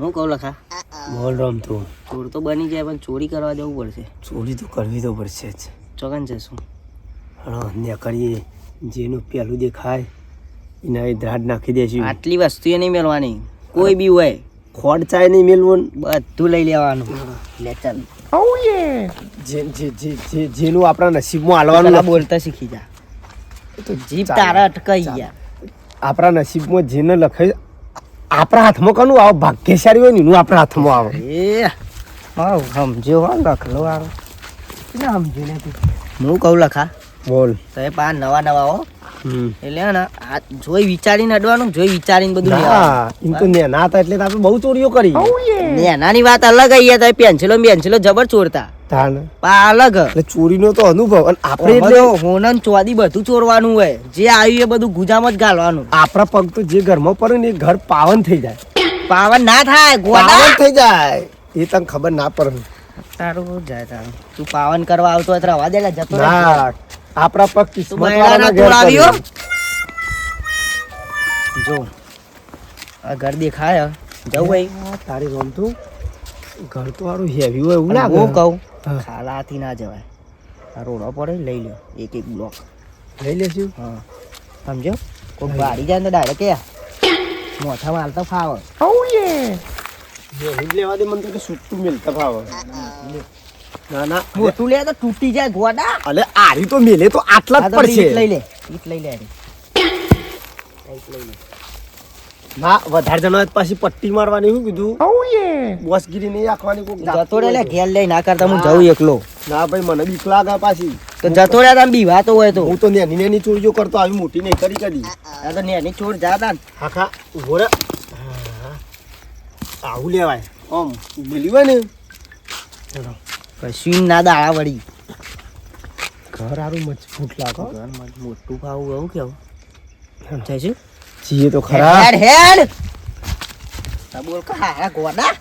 હું કહું લખા બોલ રમતું ચોર તો બની જાય પણ ચોરી કરવા જવું પડશે. ચોરી તો કરવી તો પડશે જ. ચોકન છે શું ને કરીએ જેનું પહેલું દેખાય એના એ દાઢ નાખી દેશું. આટલી વસ્તુ નહીં મેળવાની કોઈ બી હોય ખોડ ચાય નહીં મેળવું બધું લઈ લેવાનું. લે ચાલ જેનું આપણા નસીબમાં હાલવાનું પેલા બોલતા શીખી જા તો જીભ તારા અટકાઈ ગયા. આપણા નસીબમાં જેને લખાય આપણા હાથમાં કનું આવે ભાગ્યશાળી હોય ને એનું આપણા હાથમાં આવે. એ હા સમજ્યો હો લખલો વાળો સમજ્યું નથી. હું કહું લખા બોલ તો પા નવા નવા હો એટલે હે ને આ જોઈ વિચારીને અડવાનું જોઈ વિચારીને બધું એમ તો નેના હતા એટલે આપણે બહુ ચોરીઓ કરી. નેનાની વાત અલગ આવી તો પેન્સિલો બેન્સિલો જબર ચોરતા પા અલગ એટલે ચોરીનો તો અનુભવ અને આપણે એટલે હોનન ચોદી બધું ચોરવાનું હોય જે આવ્યું એ બધું ગુજામાં જ ગાલવાનું. આપણા પગ તો જે ઘરમાં પડે ને એ ઘર પાવન થઈ જાય. પાવન ના થાય પાવન થઈ જાય એ તને ખબર ના પડે. તારું જાય તારું તું પાવન કરવા આવતો હોય તો રવા દે જતો ના આપણા પગ કિસ્મત વાળાના ઘેર આવ્યો. જો આ ઘર દેખાય જવું ભાઈ તારી રમતું ઘર તો સારું હેવી હોય એવું લાગે. હું કહું ખાલાથી ના જવાય. આ રોડો પડે લઈ લ્યો એક એક બ્લોક લઈ લેશું. હા સમજો કોઈ બારી જાય ને ડાયરેક્ટ કે મોથામાં હાલતા ફાવે. લેવા દે મને તો સુટું મેલતા ભાવ. ના ના મોટું લે તો તૂટી જાય ગોડા. અલે આરી તો મેલે તો આટલા જ પડશે. લઈ લે ઈટ લઈ લે ના વધારે જણા પાછી પટ્ટી મારવાની શું કીધું બોસગીરી નહીં રાખવાની. કોક જતો રે લે ઘેર લઈ ના કરતા હું જઉં એકલો. ના ભાઈ મને બીક લાગે પાછી. તો જતો રે તમે બીવાતો હોય તો હું તો નેની નેની ચોરીઓ કરતો આવી મોટી નહીં કરી કદી. આ તો નેની ચોર જાતા ને આખા ઉભો રે આવું લેવાય આમ બોલી હોય ને કશું ના દાડા વળી ઘર સારું મજબૂત લાગે. મોટું ખાવું એવું કેવું જઈશું છીએ તો ખરા. હેડ હેડ બોલ કા ગોડા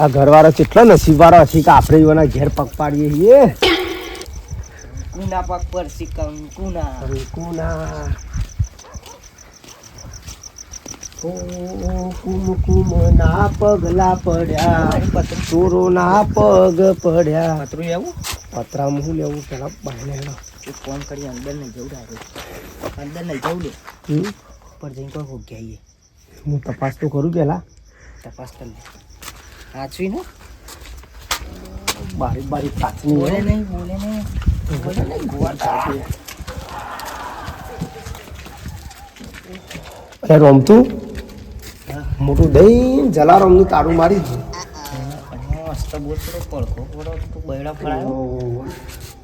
આ ઘરવાળો કેટલો નસીબવાળો હશે કે આપણે એવાના ઘેર પગ પાડીએ છીએ. કુના પગ પર સિકમ કુના કુના કુમ કુમ ના પગલા પડ્યા ચોરોના પગ પડ્યા. પતરું એવું પતરામાં હું લેવું પેલા બહાને તું ફોન કરી અંદર નહીં જવું ડાયરેક્ટ અંદર નહીં જવું લે ઉપર જઈને કોઈ હોગ્યા આવીએ. હું તપાસ તો કરું પેલા. તપાસ કરી લે સાચવી ને બારીક બારીક કાચની બોલે નહીં બોલે નહીં બોલે નહીં ગોડા. અરે રમતું મોટું દહીં જલારામનું તારું મારી દીધું. મસ્ત બોલતો પડખો પડો તું બૈડા ફળાયો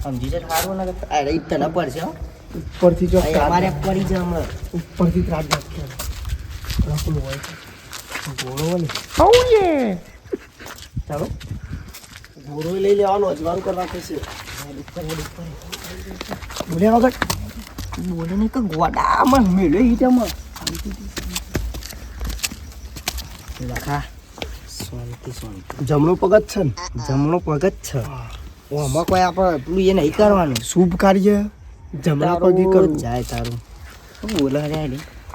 સમજી છે સારું ને અરે તને પડશે હો. ઉપરથી જો અમારે પડી જાય હમણાં ઉપરથી ત્રાટ નાખવાનો હોય ઘોડો હોય ને ચાલો ઘોડો લઈ લેવાનો અજવાળું કરવા થશે. બોલ્યા વગર બોલે નહીં કે ગોડામાં મેળે ઈટામાં લખા શાંતિ શાંતિ જમણો પગ જ છે ને. જમણો પગ જ છે આમાં કોઈ આપણે પેલું એ નહીં કરવાનું. શુભ કાર્ય જમણા પગે કરવું જાય તારું શું બોલે રે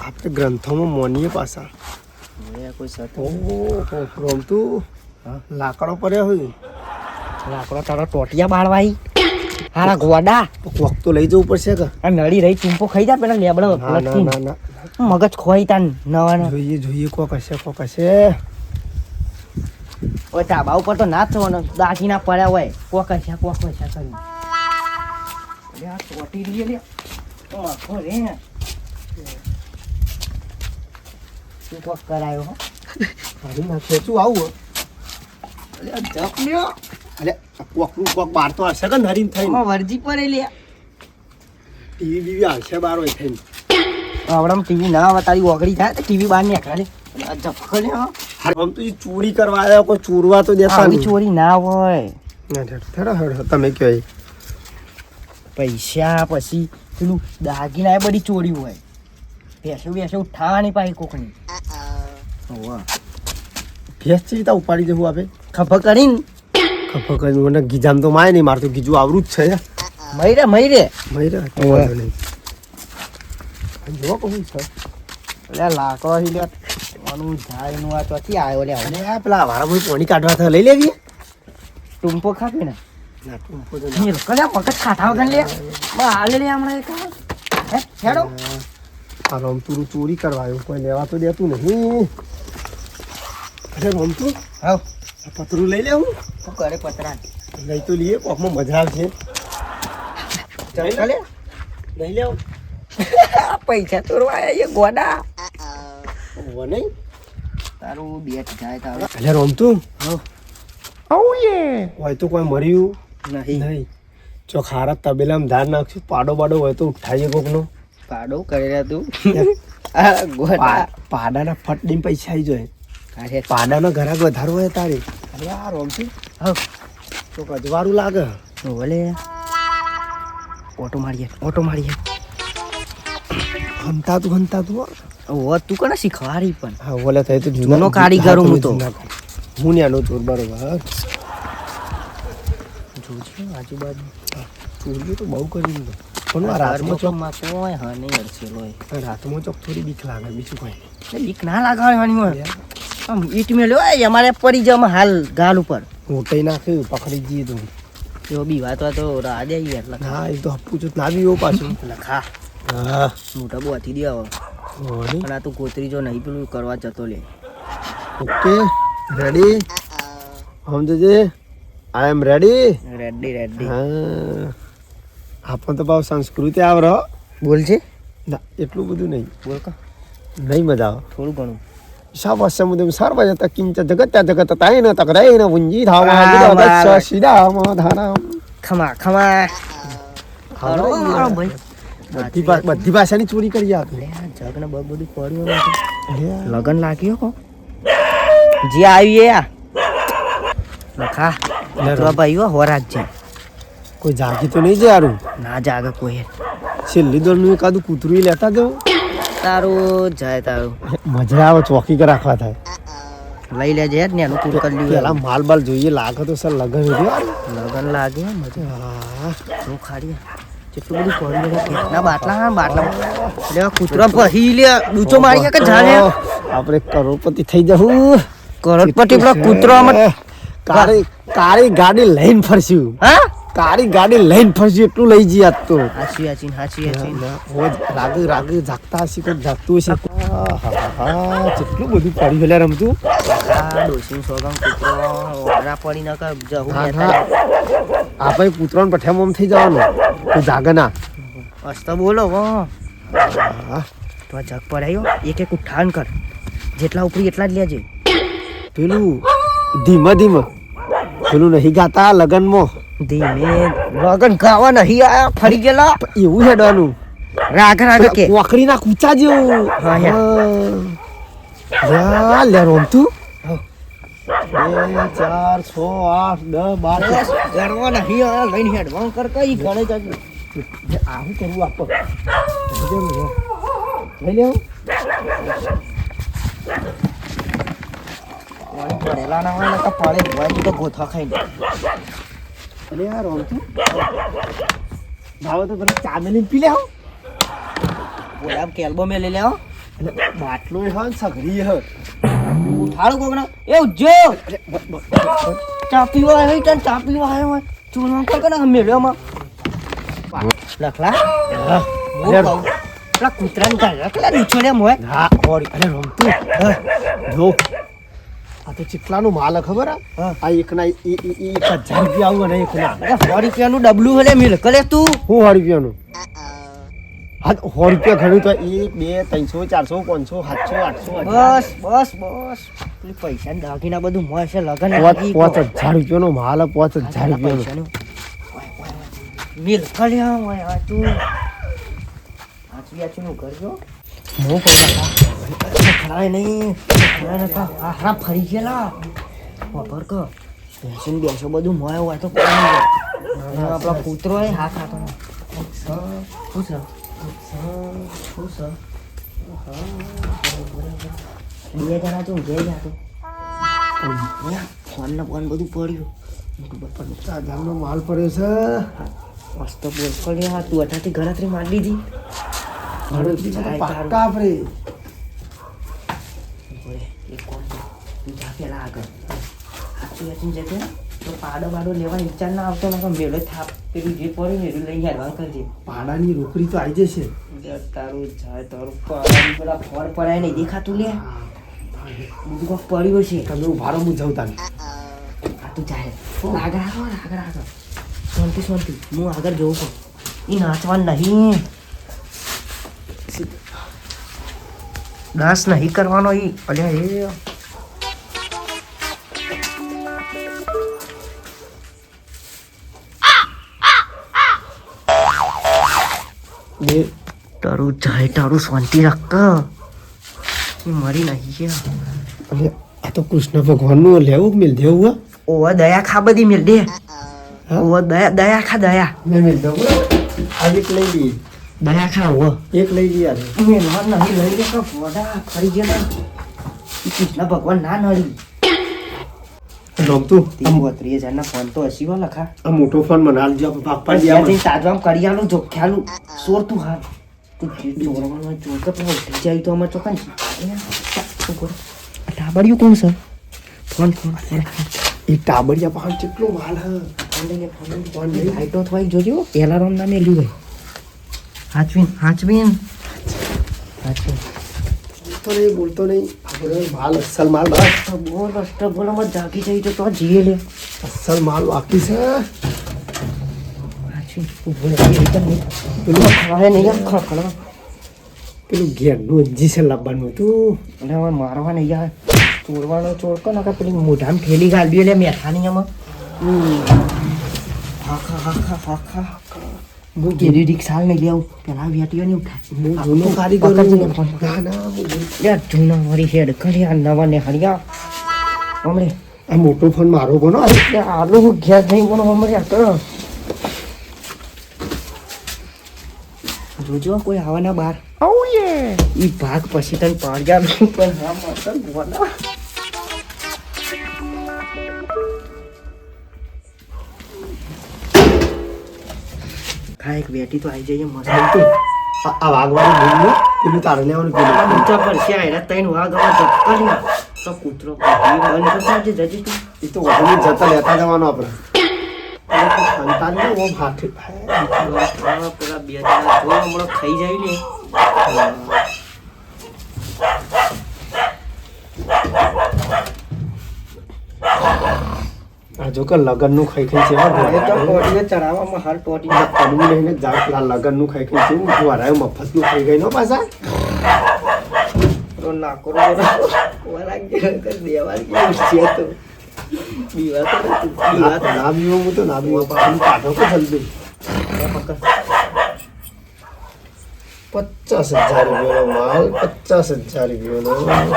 આપણે ગ્રંથોમાં મોનીએ પાછા. કોઈ સત ઓહો રમતું લાકડો પડ્યા હોય લાકડો તારો ટોટિયા બાળવાઈ હારા ગોડા કોક તો લઈ જવું પડશે કે. આ નળી રહી ચૂંપો ખાઈ જા પેલા લેબડો ના ના ના ના મગજ ખોઈ તાન નવા જોઈએ જોઈએ કોક હશે કોક હશે. ઓય ધાબા ઉપર તો ના જ થવાનું દાગીના પડ્યા હોય કોક હશે કરી લે આ ટોટી લઈએ લે ઓ આખો રે તું કોક કરાયો હો મારી ના ખેંચું આવું અલે જપ લ્યો અરે કોકનું કોક બાર તો હશે કે નરીન થઈને વરજી પડે લે ટીવી બીવી આવશે બાર હોય થઈને. આવડમ ટીવી ના આવે તારી ઓગળી થાય તો ટીવી બહાર નીકળે જપકો લે હો આમ તો ઈ ચોરી કરવા આવ્યા કોઈ ચોરવા તો દેતા આવી નહીં. ચોરી ના હોય ના હેડો તમે કહો પૈસા પછી પેલું દાગીના એ બધી ચોરી હોય ભેંસો ઉઠાવાની પાછી કોકની ભેંસ છે તા ઉપાડી જવું આપે ખભા કરીને ખબર કરી મને ગીજામ તો માય નહીં મારે તો ગીજું આવરું જ છે. મયરે મહિરા જો કહું છે એટલે લાકડો આનું ઝાડનું આ ચોથી આવ્યો લે અને આ પેલા વાળા ભાઈ પાણી કાઢવા થા લઈ લેવી ટૂંપો ખાપી ને ના ટૂંપો તો નીલ કલ્યા મગજ ખાતા વગર લે હાલે લે હમણાં એક હે હેડો આ રમતું ચોરી કરવા આવ્યો કોઈ લેવા તો દેતું નહીં અરે રમતું હાવ પતરું લઈ લેવું શું કરે પતરા લઈ તો લઈએ કોકમાં મજા આવશે ચાલ લે લઈ લેવું પૈસા ચોરવા આવ્યા એ ગોડા હોવા નહીં તારું બેટ જાય તારું એટલે રમતું હાવ હોય તો કોઈ મર્યું નહીં નહીં જો ખારા તબેલામાં ધાર નાખશું પાડો બાડો હોય તો ઉઠાઈએ કોકનો પાડો કરી રહ્યા તું આ ગોડા પાડાના ફટડીને પૈસા આવી જાય અરે પાડાનો ઘરાક વધારો હોય તારે અરે આ રમતું હાવ તો કજવારું લાગે બોલે ઓટો મારીએ હંતાતું ઓ તું કોને શીખવાડી પણ હા બોલે થાય તો જૂનો કારીગર હું તો. હું ન્યાનો ચોર બરોબર જોજો આજુબાજુ ચોરીઓ તો બહુ કરી દીધો પણ આ રાતમાં ચોક માં કોઈ હને અડસેલો હોય રાતમાં ચોક થોડી બીક લાગે બીજું કોઈ બીક ના લાગે હની હોય આમ ઈટ મેલ્યો હોય અમારે પડી જમ હાલ ગાલ ઉપર મોટાઈ નાખ્યું પકડી જઈએ તું જો બીવા તો રાડે યાર લખા હા એ તો હપ્પુ ચૂત ના બી પાછું લખા હા મોટા બોથી દે હવે પણ આ તું કોતરી જો નહીં પેલું કરવા જતો લે ઓકે રેડી સમજે આઈ એમ રેડી રેડી હા આપણ તો ભાવ સંસ્કૃતિ આવરો બોલ છે ના એટલું બધું નહીં બોલ કા નહીં મજા આવે થોડું ઘણું શાવાસमुद्रं सर्वजत किंच जगत्या तायेन तकरेन वुंजी धावा वाह, विदवत्स वाह. श्रीरामधाराम ખમા ખરો ભાઈ બધી ભાષાની ચોરી કરી આપે લે આ જગને બધું પડ્યું નથી લે લગન લાગ્યો કો જે આવી આ લખા તો ભાઈઓ હોરાજ છે કોઈ જાગી તો નહીં જારું ના જાગે કોઈ છેલ્લી દોરનું એકાદું કૂતરું ય લેતા જાઉં તારું જાય તારું મજા આવે ચોકી કે રાખવા થાય લઈ લેજે યાર ને એનું કૂર કરી પેલા લ્યું માલ બાલ જોઈએ લાગે તો સર લગન રહ્યો લગન લાગે મજા હું ખાડી જેટલું બધું પડ્યું છે કેટલા બાટલા લે કૂતરો પહી લે ડૂચો મારી કે જાને આપણે કરોડપતિ થઈ જવું કરોડપતિ પેલો કૂતરો કાળી ગાડી લઈને ફરશું હા કાળી ગાડી લઈને ફરશું એટલું લઈ જઈએ આજ તો હાચી રાગે જાગતા હશે કોઈ જાગતું હશે કેટલું બધું પડી ગયેલા રમતું ડોસીન સોગમ કૂતરો ઓરા પડી ન કર જહું આપણે કૂતરાને પઠ્યામાં થઈ જવાનું તું જાગે ના અસ્ત બોલો હો તો આ જગ પડાયો એક એક ઉઠાન કર જેટલા ઉપરી એટલા જ લેજે પેલું ધીમે પેલું નહીં ગાતા લગનમાં ધીમે લગન ગાવા નહીં આયા ફરી ગયેલા એવું હેડવાનું રાગ કે કોકરીના કૂચા જેવું હા, યા લે રમતું 2 4 6 8 10 12 ગણવા નહીં આયા લઈને હેડવા કર કઈ ગણે જજે આવું કરવું આપો લઈ લેવું પડેલા ના હોય ને તો પડે હોય તો ગોથા ખાઈ દે અરે યાર રમતું ભાવ તો પેલી ચા મેલીને પી લેવો બોલામ કેલ્બો મે લઈ લેવો બાટલો હા સઘરી હ ઉઠાડો કોકના એ ઉજો ચા પીવા આવ્યો તને ચા પીવા આવ્યો હોય ચૂરવા કર કે મેળ્યોમાં લખલા હું કહું પેલા કૂતરાની ગાય પેલા નીચો લે મોય હા ઓરી અરે રમતું જો આ તો ચીટલાનું માલ ખબર આ એકના 1000 રૂપિયા આવું ને એકના 100 રૂપિયાનું ડબલું હલે મિલ કરે તું હું 100 રૂપિયાનું હા 100 રૂપિયા ઘણું તો 1 2 300 400 500 700 800 બસ પેલી પૈસા દાગીના બધું મોય છે લગન 5000 રૂપિયાનો માલ 5000 રૂપિયાનો મિલ કલ્યા હોય તું આચી નું કરજો હું ખરાય નહીં હારા ફરી ગયેલા ખબર કે બેસીને બેસો બધું મોય હોય તો આપણા કૂતરો હોય હાથ હાથો બે જણા તું ઘેર જાતો ફોન ને ફોન બધું પડ્યું 5000 નો માલ પડ્યો છે મસ્ત બોલ પડ્યા તું અઠાથી ગણતરી મારી દીધી પાક્કા આપણે ઓરે એક કોણ તું જા પેલા આગળ હાથું વેચીને જતો ને તો પાડો બાડો લેવા વિચાર ના આવતો ને મેળો થાપ પેલું જે પડ્યું ને એટલું લઈ હેરવાન કરજે પાડાની રોકડી તો આવી જશે. તારું જાય તારું પાડું પેલા ફળ પડાય નહીં દેખાતું લે બીજું કોક પડ્યું છે તમે ઉભારો હું જઉં તાને. આ તું જાય આગળ આગળ શાંતિ હું આગળ જવું છું એ નાચવાનું નહીં ડાન્સ નહીં કરવાનો એ અલ્યા એ બે તારું જાય તારું શાંતિ રાખ મરી નહીં ગયા અને આ તો કૃષ્ણ ભગવાનનું લેવું મેલ દેવું હા. ઓવા દયા ખા બધી મેલ દે ઓવા દયા ખા દયા મેં મેલ દેવું આ એક લઈ લઈએ. દયા ખા ઓવા એક લઈ લઈએ આજે. મેં નહીં લઈ લે કે વડા ખરી ગયા ને કૃષ્ણ ભગવાન ના નડી રમતું 30,000 ફોન તો હસીવા લખા આ મોટો ફોન મને હાલજો આપણે ભાગ પાડી ત્યાં આમાં. જઈને તાજવામ કરી આલું જો ખ્યાલું સોર તું હાલ તું ચોરવાનું ચોર કે પેલા ઉઠી જાય તો અમારે ચોકન ટાબડિયું કોણ છે ફોન એ ટાબડિયા પાછળ કેટલો માલ હ. ફોન લાઈટો થવાય જોજો એલાર્મ ના મેલ્યું હોય હાચવીન બોલતો નહીં આપણે માલ અસલ માલ બસ બોલો મત જાગી જાય તો જીએ લે અસલ માલ બાકી છે. પેલું ખવાય નહીં ખખડવા પેલું ઘેરનું અંજી છે લાવવાનું હતું. એટલે હવે મારવા નહીં યાર ચોરવાનો ચોર કો ના પેલી મોઢામાં ઠેલી ગાળી એટલે મેઠાની આમાં હા હું ગેરી રિક્ષા નહીં લેવું પેલા વેટીઓ નહીં ઉઠાય હું જૂનો કારીગર પકડજે છું. ને ફોન. ના ના હું જૂનો. યાર જૂના મારી હેડ કરી આ નવા ને હરિયા હમણે આ મોટો ફોન મારો કોનો આલુ હું ઘેર નહીં પણ હમણે આ તો જોજો કોઈ આવવાના બહાર ઈ ભાગ પછી તને પાડ્યા પણ હા માતા ગોડા ખાય એક બેટી તો આવી જઈએ મસ્ત આ વાગવાનું ભૂલ પેલું તારે લેવાનું પેલું ઊંચા પર છે એના ત્રણ વાગ હવે ચક્કર તો કૂતરો બંધ કરતા જે જજી તું એ તો વધુ જતા લેતા જવાનું આપણે સંતાન ને ઓમ હાથે પૂરા બે જણા જો હમણાં ખાઈ જાય ને આ જો કે લગન નું ખાઈ ખાઈ છે એ તો ટોટીને ચડાવવામાં હાલ ટોટી કડવું લઈને જા પેલા લગન નું ખાઈ ખાઈ છે હું હરાયો મફત નું ખાઈ ગઈ નો પાછા નાકો વાળા દેવાલ કેવું છે તો બીવા તો બીવા તો ના બીવો હું તો ના બીવો પાછું કાઢો કે જલ્દી 50,000 રૂપિયાનો માલ 50,000 રૂપિયાનો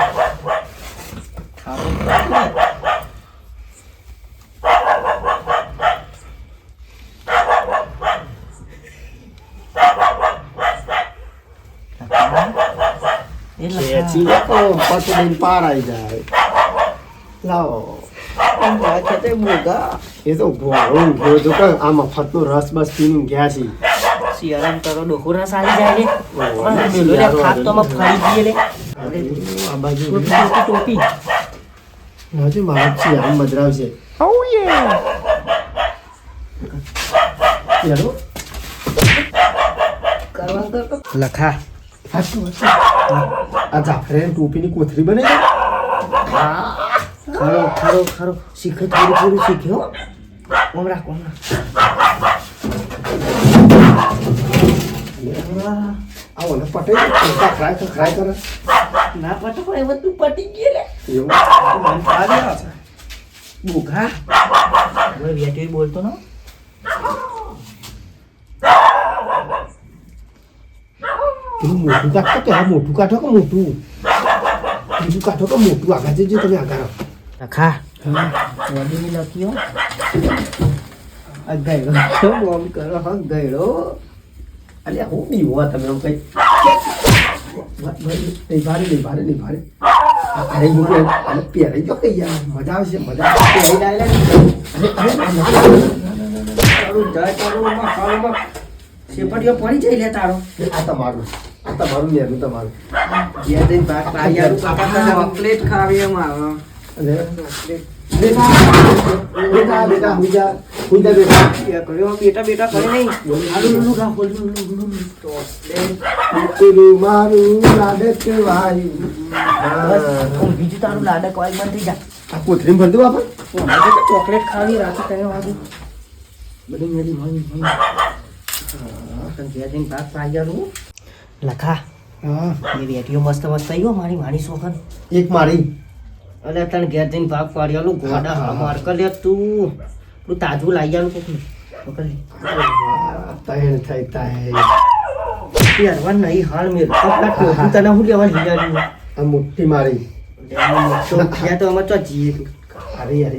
ખેંચી નાખો પછી લઈને પાર આવી જાય લાવો એ તો ભોળું ગયો તો કે આ મફતનો રસ બસ પીને ગયા છે શિયાળામાં તારો ડોકો રસ આવી જાય લે ખાત તો માં ફરી ગઈ લે આ બાજુ ટોપી હજુ મારા શિયાળ મજરાવશે યારો લખા આ જાફરે ટોપીની કોથરી બને છે ખરો શીખે થોડું શીખ્યો ઓમરા આ ઓને પટે ફ્રાય કરે ના પટો પણ એમાં તું પટી ગઈ લે એવું બોઘા હવે વેટી બોલતો ને પેલું મોટું કાઢો કે આ મોટું કાઢો કે મોટું બીજું કાઢો કે મોટું આગળ જજો તમે આગળ લખા વડીની લખ્યો આ ગયડો બોમ કરો હા ગયડો અલ્યા હું બી હોવા તમે એમ કઈ નહીં ભારે અરે હું અને પહેરાઈ તો કઈ યાર મજા આવશે મજા પહેરી ડાલે તારું જાય તારું માં ખાવામાં સેપટીઓ પડી જાય લે તારો આ તમારું તમારું લેવું તમારું ઘેર જઈને ભાગ પાડી આલું કાકા કાકા. ચોકલેટ ખાવી એમ આવે. અને બેટા બેટા બેટા હુંજા હુંજા બેટા એ કર્યો બેટા બેટા કરે નહીં. આલુ લુલુ રાખો લુલુ પેલું મારું લાડક વાયુ બસ હું બીજું તારું લાડક વાય બંધ થઈ જાય. આ કોથળીમાં ભરતું આપણે અમારે તો ચોકલેટ ખાવી રાતે 3 વાગે બધું મેલી મળી તને ઘેર જઈને ભાગ પાડી આલું. લખા હા એ વેટીઓ મસ્ત મસ્ત આવ્યો મારી માની શોખન. એક મારી અલે તને ઘેર જઈને ભાગ પાડી આલું. ગોડા માર કર લે તું તાજું લાવી આલું કોક પકડ લે. તૈણ થઈ તાય યાર વન નહીં હાલ મેં કપડા ટોપી તને હું લેવા લઈ આવ્યું. આ મોટી મારી તો ગયા તો અમે ચો જીએ તું. અરે અરે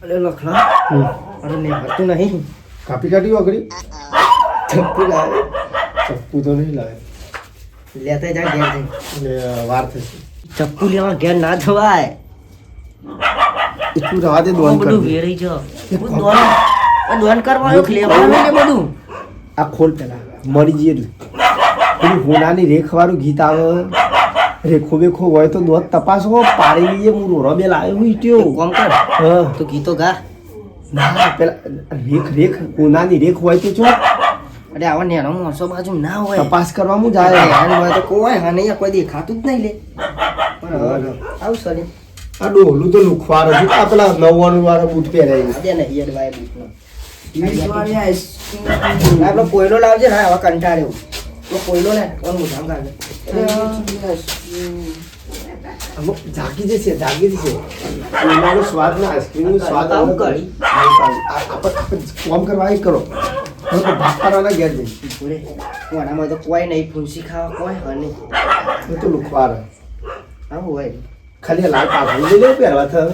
અરે લખલા અરે ને હતું નહીં. કાપી કાઢ્યું આગળ ચપ્પુ લાવે ચપ્પુ તો નહીં લાવે લેતા જા ઘેર જઈને. અને વાર થશે ચપ્પુ લેવા ઘેર ના જવાય. એટલું રવા દે બહુ દોન બધું કરી વેરાઈ જાવ. દોન કરવા આવ્યો લેવાનું ને બધું. આ ખોલ પેલા મરી જઈએ પેલું હોનાની રેખ વાળું ગીત આવે રેખો બેખો હોય તો દોત તપાસો પાડી લઈએ હું રોરો બે લાવ્યો હું ઈટ્યો કોમ કર હા તો ગીતો ગા. ના પેલા રેખ રેખ હોનાની રેખ હોય તો ચો અરે આવા નેનો માણસો બાજુ ના હોય. તપાસ કરવામાં અરે જાય યાર મને તો કોઈ હા નહીં કોઈ દેખાતું જ નહીં લે. પણ હવે આવું સરે આ ડોલું તો લુખવાર હતું આ પેલા 99 વાળા બૂટ પહેરાય આજે નહીં અડવાય બૂટનો. વીસવાળી આઈસ્ક્રીમ. આપણો કોયલો લાવજે ને આવા કંટાળ્યો તો કોયલો ને કોણ મુઠામ કાઢે. અમુક જાગી જશે એનો સ્વાદ ના આઈસ્ક્રીમનો સ્વાદ આવું અલગ કરી. આપણે કોમ કરવા એ કરો હવે તો ભાગવાના ઘેર જઈ બોલે કોનામાં તો કોઈ નહીં ફૂંસી ખાવા કોઈ હા નહીં. એ તો લુખવાર આવું હોય. ખાલી લાલ પાઘડી લઈ લેવું પહેરવા થયો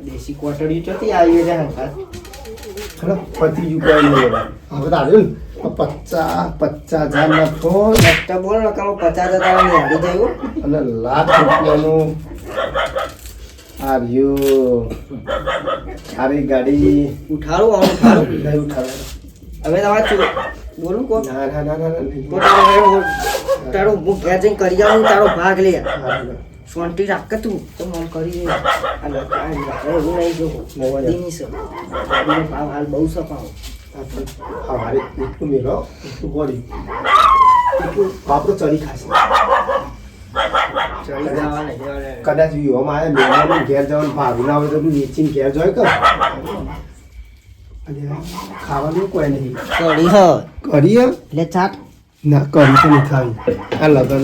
દેશી કોટડીઓ ચોથી આવી છે હંકાર. ખરા પતિ જુ કોઈ નહીં લેવા હવે તો આવ્યું ને 50,000 ના ફોન તો બોલ ને કામ 50,000 તારા હારી જાય. અને ₹1,00,000 આર્યું સારી ગાડી ઉઠાડું આવું ઉઠાડું. નહીં ઉઠાવે હવે તમારે બોલું કો ના ના ના ના ના તો તારો હું ઘેર જઈને કરી આવું તારો ભાગ લે. શાંતિ રાખ તું તો મન કરી દે. અને કાંઈ એવું નહીં જો મોદીની છે મોદીનો ભાવ હાલ બહુ સપાવો. હવારે એટલું મેળો એટલું બોડી એટલું બાપરો ચડી ખાશે ચડી જવા ને જવા કદાચ યુવામાં આવે મહેમાન ઘેર જવાનું ભાડું ના હોય તો તું વેચીને ઘેર જોઈ કર અને ખાવાનું કોઈ નહીં કરી હ કરીએ એટલે ચાટ ના કરી તો નહીં ખાવી આ લગન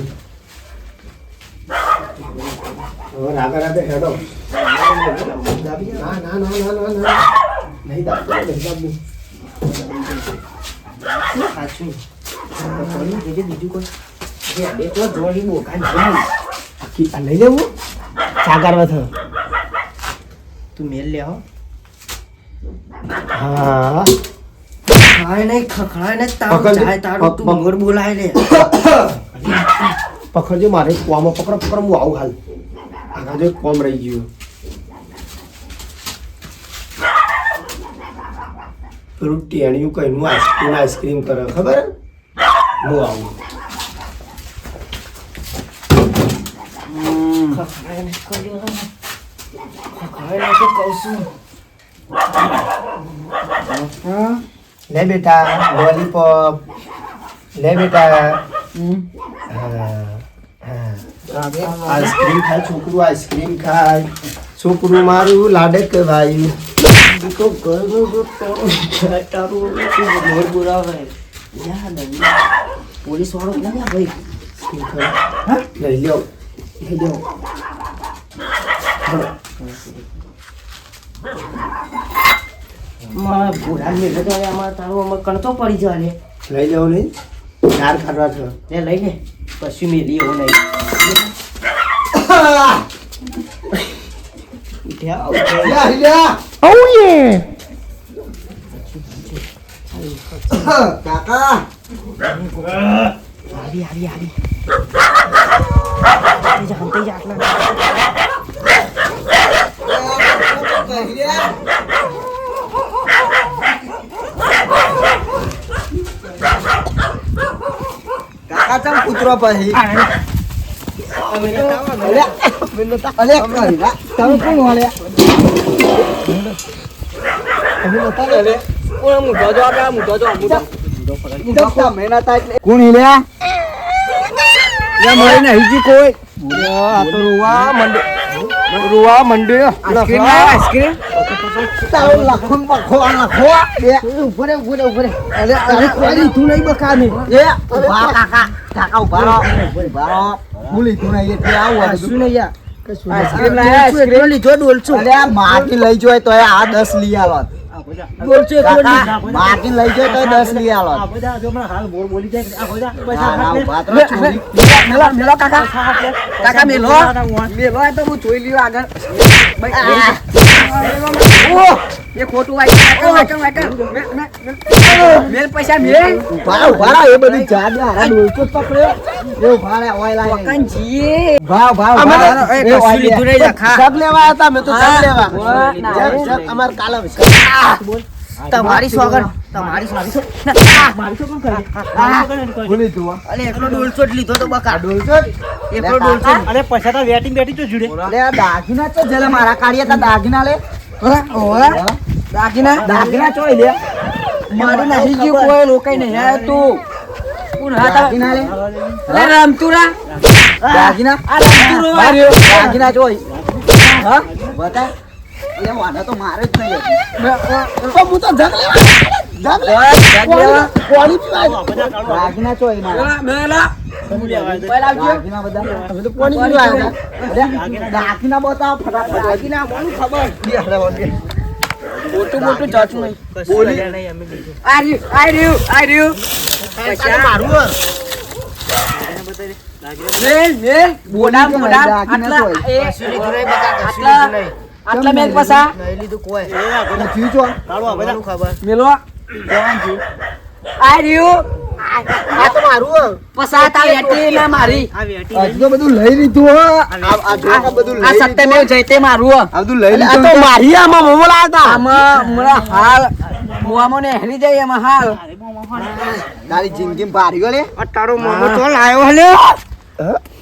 હવે રાગા રાગે હેડો ના ના ના ના ના ના નહીં દાબતું નહીં દાબતું સાચું કોઈ જેજે બીજું કોઈ જે એકલો જોડી બોકા નહીં. આખી આ લઈ લેવું સાગારવા થયો તું મેલ લે હો. હા ખાય નહીં ખખડાય ને તારું પકડજે. જાય તારું તું મોર બોલાય લે. પકડજો મારે કુવામાં પકડો પકડો હું આવું હાલ આગળ જો કોમ રહી ગયું પેલું ટેણિયું કઈનું આઈસ્ક્રીમ કરે ખબર હું આવું ખખડાય ને કર્યો ખખડાય ને તો કહું છું. લે બેટા લોલીપોપ લે બેટા આઈસ્ક્રીમ ખાય છોકરું આઈસ્ક્રીમ ખાય છોકરું મારું લાડક ભાઈ તો ઘર તારું મોર બોલાવે યાર નહીં પોલીસ વાળો ના ભાઈ લઈ લ્યો લઈ લ્યો મારા બોલા મેલે તો આમાં તારું આમાં કણતો પડી જાય લે. લઈ જાઓ નહીં ચાર કાઢવા છો લે લઈ લે કશું મેલી એવું નહીં. ઉઠ્યા ઉઠ્યા. કાકા હારી હારી હારી હંતાઈ જા આટલા આ ચમ કૂતરો પછી અલે તમે કોણ વાલે કોણ હિલ્યા મળે ને હજી કોઈ આ તો રૂવા મંડે આઈસ્ક્રીમ તારો લખો બખો લખો બે ઉભરે અરે કોઈ તું નહીં બકાને એ ઉભા કાકા ઉભા રહો બોલી તું નહીં એટલે આવું કશું નહીં યાર આઈસ્ક્રીમ લાયા આઈસ્ક્રીમ લીધો ડોલચો અરે આ માટી લઈ જોય તો આ 10 લઈ આલો ડોલચો માટી લઈ જોય તો 10 લઈ આલો મેલો કાકા મેલો તો હું જોઈ લ્યો આગળ એ ખોટું મેલ પૈસા મેલ ઉભા રહો એ બધી જાડ આ ડોલચો પકડ્યો એ ઉભા રહો ઓય લાય કંજી ભાવ એ કશું લીધું નહીં લખા. જગ લેવા હતા મેં તો જગ લેવા ના. જગ અમાર કાલા તમારી સ્વાગત તમારી બોલી તું અલે એકલો ડોલચો જ લીધો તો બકા ડોલચો એકલો ડોલચો અરે પૈસા તો વેટિંગ બેટી તો જુડે અરે આ દાગીના તો જલે મારા કાઢ્યા તા દાગીના લે દાગીના ચોય લે મારું નહીં ગયું કોઈ રોકાઈ નહીં આયો તું કોણ હતા દાગીના લે અરે રામતુરા દાગીના આ રામતુરો દાગીના ચોય હા બતા એ વાડા તો મારે જ નહીં તો હું તો જગ લેવા કોણી પીવા દાગીના ચોય મારા મેલા દાગીના બધા હવે તો કોણી પીવા દાગીના બતાવ ફટાફટ દાગીના મને ખબર મોટું ચાચું નહીં બોલી આઈ રહ્યું મારું મેલ મોડા દાગીના આટલા ચોય. એ કશું લીધું નહીં બકા કશું લીધું નહીં આટલા મેલ પસા નહીં લીધું કોઈ થયું છો મને ખબર મેલો આઈ રહ્યું આ તો મારું પસા તા વેટી ના મારી હજુ તો બધું લઈ લીધું હો આ જો બધું આ લઈ સત્યમેવ જયતે મારું આ બધું લઈ લીધું તો મારી આમાં મોમો લાવતા આમાં હમણાં હાલ મુઆમો ને હેરી જાય એમાં હાલ તારી જિંદગી ભારી લે તારો મામો તો લાયો હલે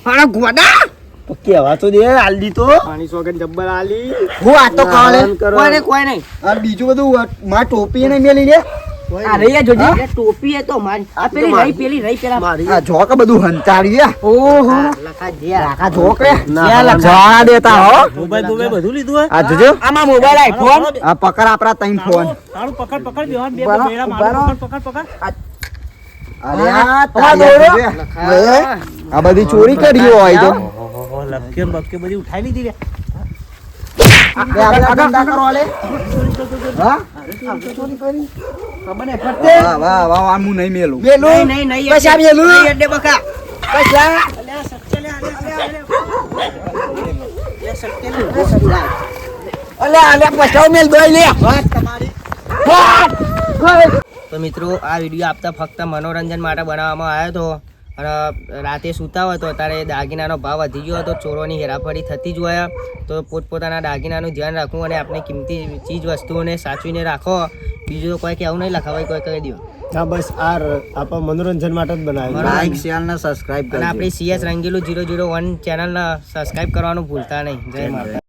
મારા ગોડા તો કેવા તો દે આલદી તો પાણી સોગન જબ્બર આલી હું આ તો કાલે કોઈ નહીં આ બીજું બધું માં ટોપી ને મેલી લે આ રહી જોજી એ ટોપી એ તો મારી આ પેલી રહી પેલા આ જોક બધું હંતાડી ઓહો લખા જ્યાં રાખા જોક રે જ્યાં જા દેતા હો મોબાઈલ બધું લીધું હે આ જોજો આમાં મોબાઈલ આઈફોન આ પકડ આપડા તઈ ફોન તારું પકડ બેહન બે ઉભા રહો, બેડા ઉભા રહો. મારું પકડ અરે આ આ તારી દોરો. આ જોજે. આ બધી ચોરી કરી હોય તો ઓહો લપકે બપકે બધી ઉઠાઈ લીધી રે બે આપડા ધંધા કરો લે હા ખબર ને ફટે વાહ વાહ વાહ આ હું નહીં મેલું મેલું નહીં નહીં પૈસા મેલું નહીં અડે બકા પૈસા અલે અલે પૈસા મેલ દોઈ લે તો મિત્રો આ વિડીયો આપતા ફક્ત મનોરંજન માટે બનાવવામાં આવ્યો હતો અને રાતે સૂતા હોય તો અત્યારે દાગીનાનો ભાવ વધી ગયો હતો ચોરોની હેરાફેરી થતી જ હોય તો પોતપોતાના દાગીનાનું ધ્યાન રાખવું અને આપણે કિંમતી ચીજ વસ્તુઓને સાચવીને રાખો બીજું તો કોઈ કહેવું નહીં લખાવાય કોઈ કહી દો હા બસ આ આપણા મનોરંજન માટે જ બનાવ્યું લાઈક, શેર ને સબસ્ક્રાઇબ અને આપણી CS રંગીલું 001 ચેનલને સબસ્ક્રાઈબ કરવાનું ભૂલતા નહીં જય માતા